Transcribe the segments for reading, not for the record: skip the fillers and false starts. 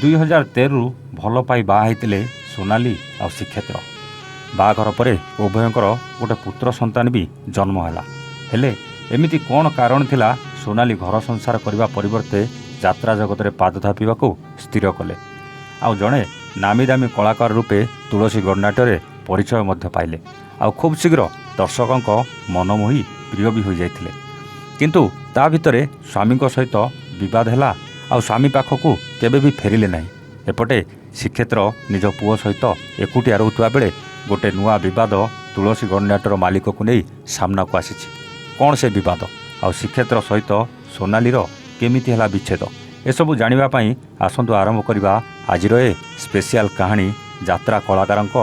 2013 ଭଲ ପାଇ ବାହା ହେଇଥିଲେ ସୋନାଲି ଆଉ ଶ୍ରୀକ୍ଷେତ୍ର। ବାହାଘର ପରେ ଉଭୟଙ୍କର ଗୋଟେ ପୁତ୍ର ସନ୍ତାନ ବି ଜନ୍ମ ହେଲା। ହେଲେ ଏମିତି କ'ଣ କାରଣ ଥିଲା ସୋନାଲି ଘର ସଂସାର କରିବା ପରିବର୍ତ୍ତେ ଯାତ୍ରା ଜଗତରେ ପାଦ ଥାପିବାକୁ ସ୍ଥିର କଲେ। ଆଉ ଜଣେ ନାମୀ ଦାମୀ କଳାକାର ରୂପେ ତୁଳସୀ ଗଣନାଟ୍ୟରେ ପରିଚୟ ମଧ୍ୟ ପାଇଲେ। ଆଉ ଖୁବ୍ ଶୀଘ୍ର ଦର୍ଶକଙ୍କ ମନ ମୋହି ପ୍ରିୟ ବି ହୋଇଯାଇଥିଲେ। କିନ୍ତୁ ତା ଭିତରେ ସ୍ୱାମୀଙ୍କ ସହିତ ବିବାଦ ହେଲା ଆଉ ସ୍ୱାମୀ ପାଖକୁ କେବେ ବି ଫେରିଲେ ନାହିଁ। ଏପଟେ ଶ୍ରୀକ୍ଷେତ୍ର ନିଜ ପୁଅ ସହିତ ଏକୁଟିଆ ରହୁଥିବା ବେଳେ ଗୋଟେ ନୂଆ ବିବାଦ ତୁଳସୀ ଗଣନାଟ୍ୟର ମାଲିକକୁ ନେଇ ସାମ୍ନାକୁ ଆସିଛି। କ'ଣ ସେ ବିବାଦ ଆଉ ଶ୍ରୀକ୍ଷେତ୍ର ସହିତ ସୋନାଲିର କେମିତି ହେଲା ବିଚ୍ଛେଦ, ଏସବୁ ଜାଣିବା ପାଇଁ ଆସନ୍ତୁ ଆରମ୍ଭ କରିବା ଆଜିର ଏ ସ୍ପେଶିଆଲ କାହାଣୀ ଯାତ୍ରା କଳାକାରଙ୍କ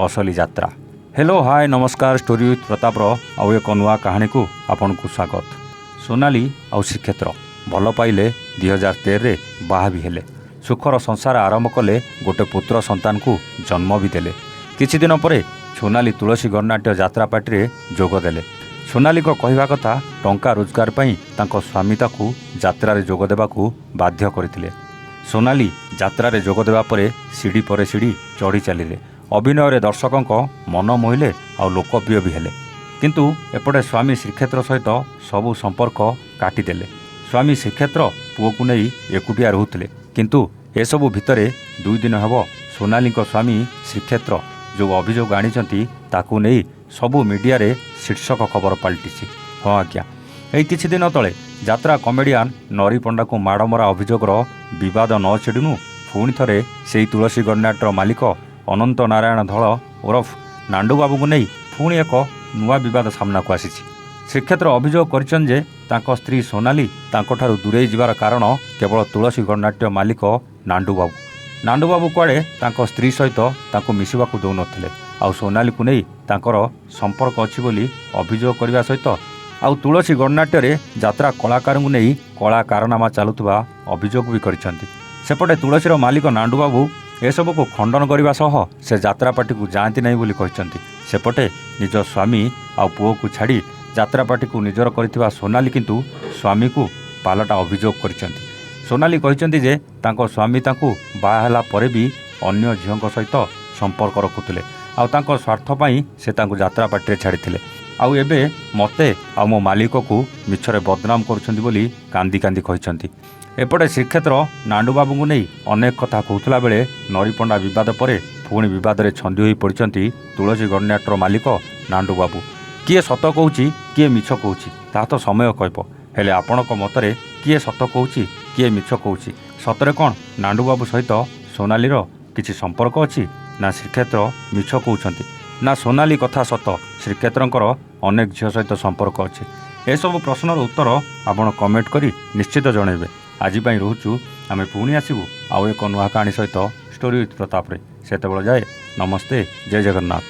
ଅସଲି ଯାତ୍ରା। ହ୍ୟାଲୋ ହାଏ ନମସ୍କାର, ଷ୍ଟୋରି ୱିଥ୍ ପ୍ରତାପର ଆଉ ଏକ ନୂଆ କାହାଣୀକୁ ଆପଣଙ୍କୁ ସ୍ୱାଗତ। ସୋନାଲି ଆଉ ଶ୍ରୀକ୍ଷେତ୍ର ଭଲ ପାଇଲେ 2013ରେ ବାହା ବି ହେଲେ। ସୁଖର ସଂସାର ଆରମ୍ଭ କଲେ, ଗୋଟେ ପୁତ୍ର ସନ୍ତାନକୁ ଜନ୍ମ ବି ଦେଲେ। କିଛି ଦିନ ପରେ ସୋନାଲି ତୁଳସୀ ଗଣନାଟ୍ୟ ଯାତ୍ରା ପାର୍ଟିରେ ଯୋଗ ଦେଲେ। ସୋନାଲିଙ୍କ କହିବା କଥା ଟଙ୍କା ରୋଜଗାର ପାଇଁ ତାଙ୍କ ସ୍ୱାମୀ ତାକୁ ଯାତ୍ରାରେ ଯୋଗ ଦେବାକୁ ବାଧ୍ୟ କରିଥିଲେ। ସୋନାଲି ଯାତ୍ରାରେ ଯୋଗ ଦେବା ପରେ ସିଡ଼ି ପରେ ସିଡ଼ି ଚଢ଼ି ଚାଲିଲେ। ଅଭିନୟରେ ଦର୍ଶକଙ୍କ ମନ ମୋହିଲେ ଆଉ ଲୋକପ୍ରିୟ ବି ହେଲେ। କିନ୍ତୁ ଏପଟେ ସ୍ୱାମୀ ଶ୍ରୀକ୍ଷେତ୍ର ସହିତ ସବୁ ସମ୍ପର୍କ କାଟିଦେଲେ। ସ୍ୱାମୀ ଶ୍ରୀକ୍ଷେତ୍ର ପୁଅକୁ ନେଇ ଏକୁଟିଆ ରହୁଥିଲେ। କିନ୍ତୁ ଏସବୁ ଭିତରେ 2 ଦିନ ହେବ ସୋନାଲିଙ୍କ ସ୍ୱାମୀ ଶ୍ରୀକ୍ଷେତ୍ର ଯେଉଁ ଅଭିଯୋଗ ଆଣିଛନ୍ତି ତାକୁ ନେଇ ସବୁ ମିଡ଼ିଆରେ ଶୀର୍ଷକ ଖବର ପାଲଟିଛି। ହଁ ଆଜ୍ଞା, ଏଇ କିଛି ଦିନ ତଳେ ଯାତ୍ରା କମେଡ଼ିଆନ୍ ନରି ପଣ୍ଡାକୁ ମାଡ଼ମରା ଅଭିଯୋଗର ବିବାଦ ନ ଛିଡ଼ୁନୁ ପୁଣି ଥରେ ସେହି ତୁଳସୀ ଗଣନାଟ୍ୟର ମାଲିକ ଅନନ୍ତ ନାରାୟଣ ଧଳ ଓରଫ ନାଣ୍ଡୁବାବୁଙ୍କୁ ନେଇ ପୁଣି ଏକ ନୂଆ ବିବାଦ ସାମ୍ନାକୁ ଆସିଛି। ଶ୍ରୀକ୍ଷେତ୍ର ଅଭିଯୋଗ କରିଛନ୍ତି ଯେ ତାଙ୍କ ସ୍ତ୍ରୀ ସୋନାଲି ତାଙ୍କଠାରୁ ଦୂରେଇ ଯିବାର କାରଣ କେବଳ ତୁଳସୀ ଗଣନାଟ୍ୟ ମାଲିକ ନାଣ୍ଡୁବାବୁ। ନାଣ୍ଡୁବାବୁ କୁଆଡ଼େ ତାଙ୍କ ସ୍ତ୍ରୀ ସହିତ ତାଙ୍କୁ ମିଶିବାକୁ ଦେଉନଥିଲେ। ଆଉ ସୋନାଲିକୁ ନେଇ ତାଙ୍କର ସମ୍ପର୍କ ଅଛି ବୋଲି ଅଭିଯୋଗ କରିବା ସହିତ ଆଉ ତୁଳସୀ ଗଣନାଟ୍ୟରେ ଯାତ୍ରା କଳାକାରଙ୍କୁ ନେଇ କଳା କାରନାମା ଚାଲୁଥିବା ଅଭିଯୋଗ ବି କରିଛନ୍ତି। ସେପଟେ ତୁଳସୀର ମାଲିକ ନାଣ୍ଡୁବାବୁ ଏସବୁକୁ ଖଣ୍ଡନ କରିବା ସହ ସେ ଯାତ୍ରା ପାର୍ଟିକୁ ଯାଆନ୍ତି ନାହିଁ ବୋଲି କହିଛନ୍ତି। ସେପଟେ ନିଜ ସ୍ୱାମୀ ଆଉ ପୁଅକୁ ଛାଡ଼ି ଯାତ୍ରା ପାର୍ଟିକୁ ନିଜର କରିଥିବା ସୋନାଲି କିନ୍ତୁ ସ୍ୱାମୀକୁ ପାଲଟା ଅଭିଯୋଗ କରିଛନ୍ତି। ସୋନାଲି କହିଛନ୍ତି ଯେ ତାଙ୍କ ସ୍ୱାମୀ ତାଙ୍କୁ ବାହା ହେଲା ପରେ ବି ଅନ୍ୟ ଝିଅଙ୍କ ସହିତ ସମ୍ପର୍କ ରଖୁଥିଲେ ଆଉ ତାଙ୍କ ସ୍ୱାର୍ଥ ପାଇଁ ସେ ତାଙ୍କୁ ଯାତ୍ରା ପାର୍ଟିରେ ଛାଡ଼ିଥିଲେ। ଆଉ ଏବେ ମୋତେ ଆଉ ମୋ ମାଲିକକୁ ମିଛରେ ବଦନାମ କରୁଛନ୍ତି ବୋଲି କାନ୍ଦି କାନ୍ଦି କହିଛନ୍ତି। ଏପଟେ ଶ୍ରୀକ୍ଷେତ୍ର ନାଣ୍ଡୁବାବୁଙ୍କୁ ନେଇ ଅନେକ କଥା କହୁଥିଲା ବେଳେ ନରିପଣ୍ଡା ବିବାଦ ପରେ ପୁଣି ବିବାଦରେ ଛନ୍ଦି ହୋଇ ପଡ଼ିଛନ୍ତି ତୁଳସୀ ଗଣନାଟ୍ୟର ମାଲିକ ନାଣ୍ଡୁବାବୁ। କିଏ ସତ କହୁଛି କିଏ ମିଛ କହୁଛି ତାହା ତ ସମୟ କହିବ। ହେଲେ ଆପଣଙ୍କ ମତରେ କିଏ ସତ କହୁଛି କିଏ ମିଛ କହୁଛି? ସତରେ କ'ଣ ନାଣ୍ଡୁବାବୁ ସହିତ ସୋନାଲିର କିଛି ସମ୍ପର୍କ ଅଛି, ନା ଶ୍ରୀକ୍ଷେତ୍ର ମିଛ କହୁଛନ୍ତି, ନା ସୋନାଲି କଥା ସତ ଶ୍ରୀକ୍ଷେତ୍ରଙ୍କର ଅନେକ ଝିଅ ସହିତ ସମ୍ପର୍କ ଅଛି? ଏସବୁ ପ୍ରଶ୍ନର ଉତ୍ତର ଆପଣ କମେଣ୍ଟ କରି ନିଶ୍ଚିତ ଜଣାଇବେ। ଆଜି ପାଇଁ ରହୁଛୁ, ଆମେ ପୁଣି ଆସିବୁ ଆଉ ଏକ ନୂଆ କାହାଣୀ ସହିତ ଷ୍ଟୋରି ୱିଥ୍ ପ୍ରତାପରେ। ସେତେବେଳେ ଯାଏ ନମସ୍ତେ, ଜୟ ଜଗନ୍ନାଥ।